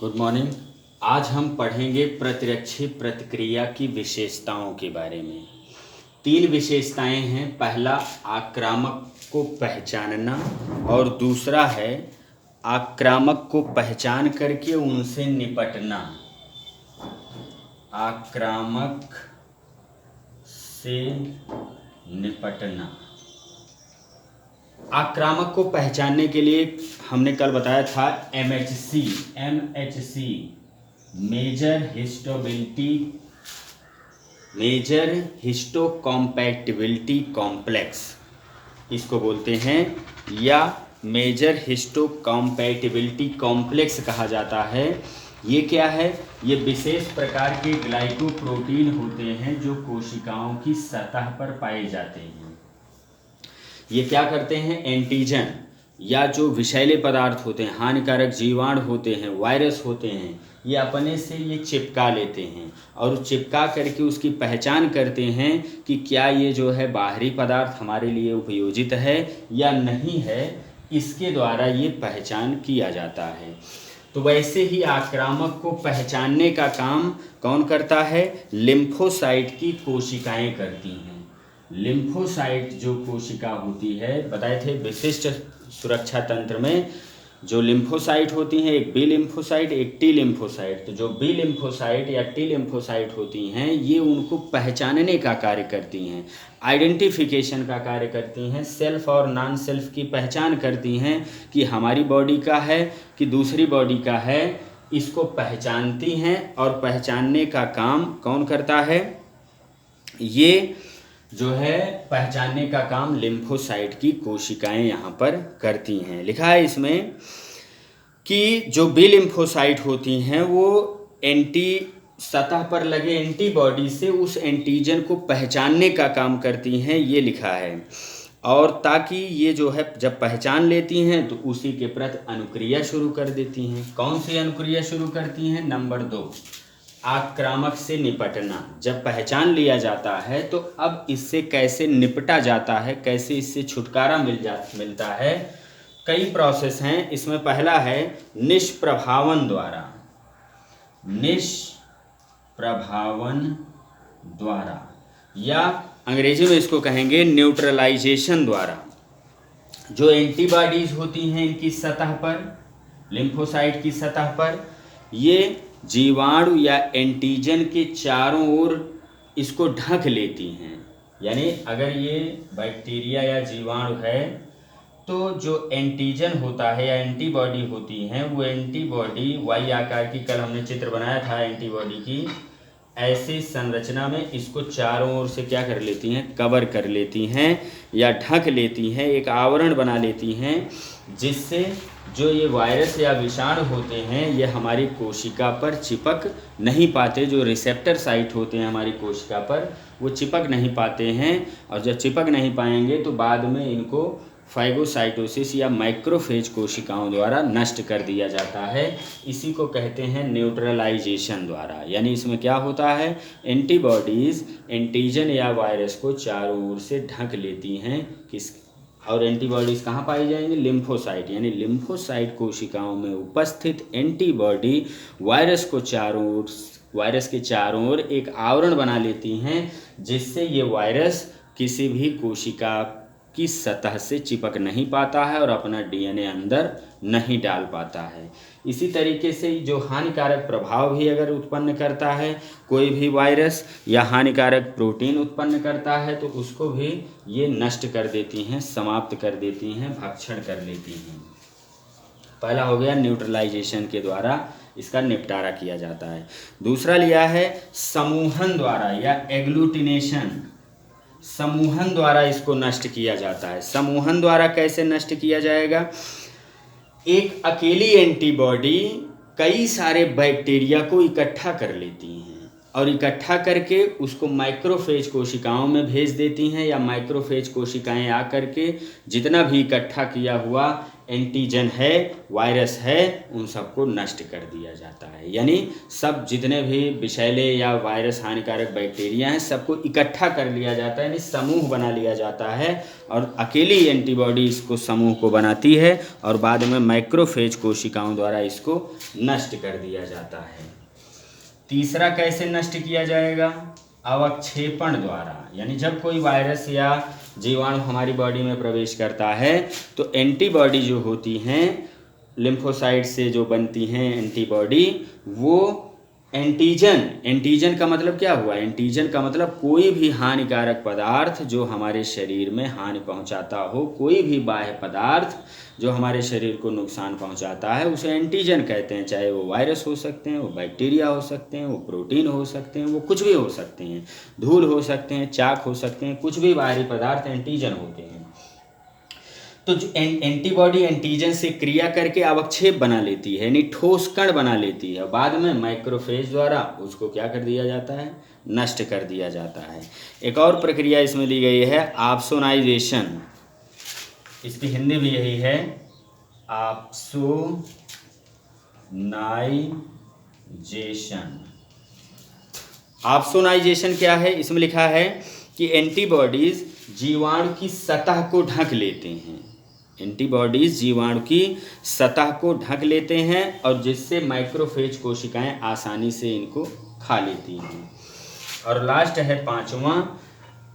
Good morning. आज हम पढ़ेंगे प्रतिरक्षी प्रतिक्रिया की विशेषताओं के बारे में। 3 विशेषताएं हैं। पहला, आक्रामक को पहचानना, और दूसरा है आक्रामक को पहचान करके उनसे निपटना। आक्रामक से निपटना। आक्रामक को पहचानने के लिए हमने कल बताया था MHC मेजर हिस्टोकॉम्पैटिबिलिटी कॉम्प्लेक्स इसको बोलते हैं, या मेजर हिस्टोकॉम्पैटिबिलिटी कॉम्प्लेक्स कहा जाता है। ये क्या है? ये विशेष प्रकार के ग्लाइकोप्रोटीन होते हैं जो कोशिकाओं की सतह पर पाए जाते हैं। ये क्या करते हैं? एंटीजन या जो विषैले पदार्थ होते हैं, हानिकारक जीवाणु होते हैं, वायरस होते हैं, ये अपने से ये चिपका लेते हैं और चिपका करके उसकी पहचान करते हैं कि क्या ये जो है बाहरी पदार्थ हमारे लिए उपयोजित है या नहीं है। इसके द्वारा ये पहचान किया जाता है। तो वैसे ही आक्रामक को पहचानने का काम कौन करता है? लिम्फोसाइट की कोशिकाएं करती हैं। लिम्फोसाइट जो कोशिका होती है, बताए थे विशिष्ट सुरक्षा तंत्र में जो लिम्फोसाइट होती हैं, एक बी लिम्फोसाइट एक टी लिम्फोसाइट। तो जो बी लिम्फोसाइट या टी लिम्फोसाइट होती हैं, ये उनको पहचानने का कार्य करती हैं, आइडेंटिफिकेशन का कार्य करती हैं, सेल्फ और नॉन सेल्फ की पहचान करती हैं कि हमारी बॉडी का है कि दूसरी बॉडी का है। इसको पहचानती हैं और पहचानने का काम कौन करता है? ये जो है पहचानने का काम लिम्फोसाइट की कोशिकाएं यहाँ पर करती हैं। लिखा है इसमें कि जो बी लिम्फोसाइट होती हैं वो सतह पर लगे एंटीबॉडी से उस एंटीजन को पहचानने का काम करती हैं, ये लिखा है। और ताकि ये जो है जब पहचान लेती हैं तो उसी के प्रति अनुक्रिया शुरू कर देती हैं। कौन सी अनुक्रिया शुरू करती हैं? नंबर 2, आक्रामक से निपटना। जब पहचान लिया जाता है तो अब इससे कैसे निपटा जाता है, कैसे इससे छुटकारा मिलता है। कई प्रोसेस हैं इसमें। पहला है निष्प्रभावन द्वारा, या अंग्रेजी में इसको कहेंगे न्यूट्रलाइजेशन द्वारा। जो एंटीबॉडीज होती हैं इनकी सतह पर, लिम्फोसाइट की सतह पर, ये जीवाणु या एंटीजन के चारों ओर इसको ढक लेती हैं। यानी अगर ये बैक्टीरिया या जीवाणु है तो जो एंटीजन होता है या एंटीबॉडी होती हैं, वो एंटीबॉडी वाई आकार की, कल हमने चित्र बनाया था एंटीबॉडी की, ऐसी संरचना में इसको चारों ओर से क्या कर लेती हैं? कवर कर लेती हैं या ढक लेती हैं, एक आवरण बना लेती हैं, जिससे जो ये वायरस या विषाणु होते हैं ये हमारी कोशिका पर चिपक नहीं पाते। जो रिसेप्टर साइट होते हैं हमारी कोशिका पर वो चिपक नहीं पाते हैं, और जब चिपक नहीं पाएंगे तो बाद में इनको फाइगोसाइटोसिस या माइक्रोफेज कोशिकाओं द्वारा नष्ट कर दिया जाता है। इसी को कहते हैं न्यूट्रलाइजेशन द्वारा। यानी इसमें क्या होता है? एंटीबॉडीज़ एंटीजन या वायरस को चारों ओर से ढक लेती हैं। और एंटीबॉडीज़ कहाँ पाई जाएंगी? लिम्फोसाइट। यानी लिम्फोसाइट कोशिकाओं में उपस्थित एंटीबॉडी वायरस के चारों ओर एक आवरण बना लेती हैं, जिससे ये वायरस किसी भी कोशिका की सतह से चिपक नहीं पाता है और अपना DNA अंदर नहीं डाल पाता है। इसी तरीके से जो हानिकारक प्रभाव भी अगर उत्पन्न करता है कोई भी वायरस या हानिकारक प्रोटीन उत्पन्न करता है तो उसको भी ये नष्ट कर देती हैं, समाप्त कर देती हैं, भक्षण कर लेती हैं। पहला हो गया न्यूट्रलाइजेशन के द्वारा इसका निपटारा किया जाता है। दूसरा लिया है समूहन द्वारा या एग्लूटिनेशन। समूहन द्वारा इसको नष्ट किया जाता है। समूहन द्वारा कैसे नष्ट किया जाएगा? एक अकेली एंटीबॉडी कई सारे बैक्टीरिया को इकट्ठा कर लेती हैं और इकट्ठा करके उसको माइक्रोफेज कोशिकाओं में भेज देती हैं, या माइक्रोफेज कोशिकाएं आकर के जितना भी इकट्ठा किया हुआ एंटीजन है, वायरस है, उन सबको नष्ट कर दिया जाता है। यानी सब जितने भी विषैले या वायरस हानिकारक बैक्टीरिया हैं सबको इकट्ठा कर लिया जाता है, यानी समूह बना लिया जाता है और अकेली एंटीबॉडी इसको समूह को बनाती है और बाद में मैक्रोफेज कोशिकाओं द्वारा इसको नष्ट कर दिया जाता है। तीसरा कैसे नष्ट किया जाएगा? अवक्षेपण द्वारा। यानी जब कोई वायरस या जीवाणु हमारी बॉडी में प्रवेश करता है तो एंटीबॉडी जो होती हैं लिम्फोसाइट से जो बनती हैं एंटीबॉडी, वो एंटीजन का मतलब क्या हुआ? एंटीजन का मतलब कोई भी हानिकारक पदार्थ जो हमारे शरीर में हानि पहुंचाता हो, कोई भी बाह्य पदार्थ जो हमारे शरीर को नुकसान पहुंचाता है उसे एंटीजन कहते हैं। चाहे वो वायरस हो सकते हैं, वो बैक्टीरिया हो सकते हैं, वो प्रोटीन हो सकते हैं, वो कुछ भी हो सकते हैं, धूल हो सकते हैं, चाक हो सकते हैं, कुछ भी बाहरी पदार्थ एंटीजन होते हैं। तो जो एंटीबॉडी एंटीजन से क्रिया करके अवक्षेप बना लेती है, यानी ठोस कण बना लेती है, बाद में माइक्रोफेज द्वारा उसको क्या कर दिया जाता है? नष्ट कर दिया जाता है। एक और प्रक्रिया इसमें ली गई है ऑप्सोनाइजेशन। इसकी हिंदी भी यही है, ऑप्सोनाइजेशन। ऑप्सोनाइजेशन क्या है? इसमें लिखा है कि एंटीबॉडीज जीवाणु की सतह को ढक लेते हैं। एंटीबॉडीज जीवाणु की सतह को ढक लेते हैं और जिससे माइक्रोफेज कोशिकाएं आसानी से इनको खा लेती हैं। और लास्ट है पांचवा,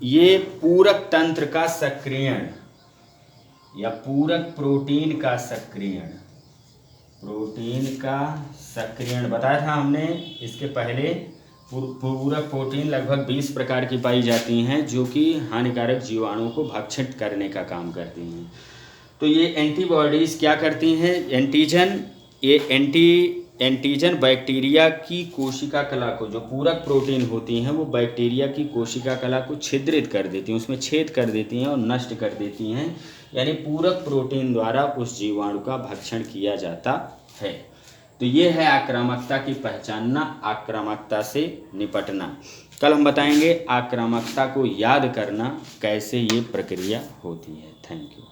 ये पूरक तंत्र का सक्रियण या पूरक प्रोटीन का सक्रियण बताया था हमने इसके पहले। पूरक प्रोटीन लगभग 20 प्रकार की पाई जाती हैं जो कि हानिकारक जीवाणुओं को भक्षित करने का काम करती हैं। तो ये एंटीबॉडीज़ क्या करती हैं? एंटीजन बैक्टीरिया की कोशिका कला को, जो पूरक प्रोटीन होती हैं वो बैक्टीरिया की कोशिका कला को छिद्रित कर देती हैं, उसमें छेद कर देती हैं और नष्ट कर देती हैं। यानी पूरक प्रोटीन द्वारा उस जीवाणु का भक्षण किया जाता है। तो ये है आक्रामकता की पहचानना, आक्रामकता से निपटना। कल हम बताएंगे आक्रामकता को याद करना कैसे ये प्रक्रिया होती है। Thank you.